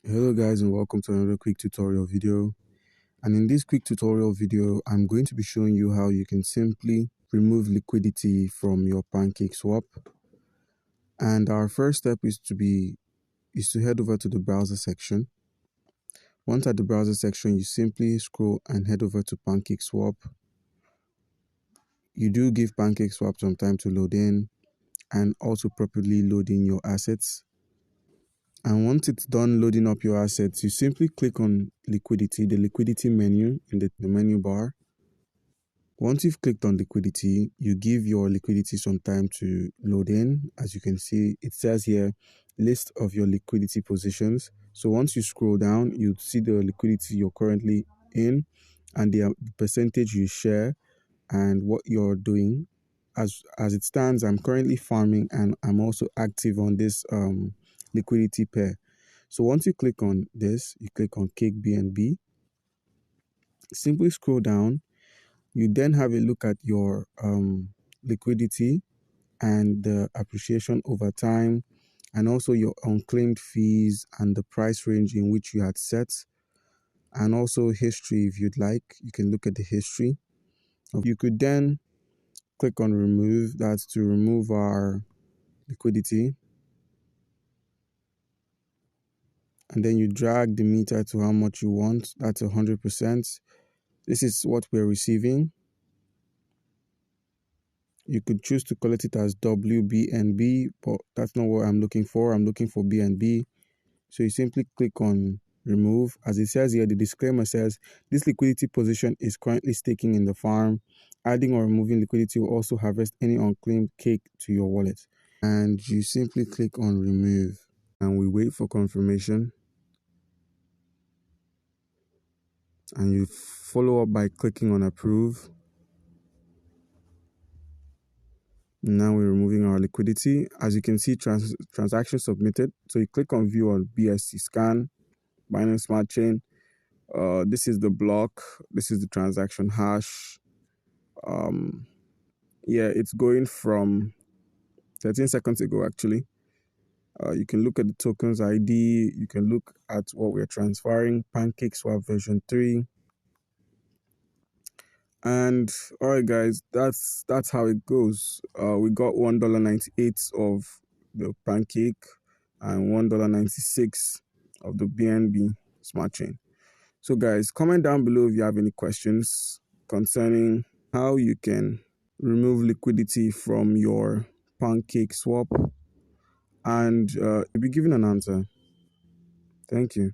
Hello guys, and welcome to another quick tutorial video. And in this quick tutorial video, I'm going to be showing you how you can simply remove liquidity from your PancakeSwap. And our first step is to head over to the browser section. Once at the browser section, you simply scroll and head over to PancakeSwap. You do give PancakeSwap some time to load in and also properly load in your assets. And once it's done loading up your assets, you simply click on liquidity, the liquidity menu in the menu bar. Once you've clicked on liquidity, you give your liquidity some time to load in. As you can see, it says here, list of your liquidity positions. So once you scroll down, you see the liquidity you're currently in and the percentage you share and what you're doing. As it stands, I'm currently farming and I'm also active on this liquidity pair. So once you click on this, you click on Cake BNB. Simply scroll down. You then have a look at your liquidity and the appreciation over time, and also your unclaimed fees and the price range in which you had set, and also history. If you'd like, you can look at the history. You could then click on remove. That's to remove our liquidity. And then you drag the meter to how much you want. That's 100%. This is what we're receiving. You could choose to collect it as WBNB, but that's not what I'm looking for. I'm looking for BNB. So you simply click on remove. As it says here, the disclaimer says, this liquidity position is currently staking in the farm. Adding or removing liquidity will also harvest any unclaimed cake to your wallet. And you simply click on remove. And we wait for confirmation. And you follow up by clicking on approve. Now we're removing our liquidity. As you can see, transaction submitted. So you click on view on BSC scan, Binance Smart Chain. This is the block. This is the transaction hash. Yeah, it's going from 13 seconds ago, actually. You can look at the tokens ID. You can look at what we're transferring, PancakeSwap version 3. And all right, guys, that's how it goes. We got $1.98 of the pancake and $1.96 of the BNB smart chain. So guys, comment down below if you have any questions concerning how you can remove liquidity from your PancakeSwap, and you'll be given an answer. Thank you.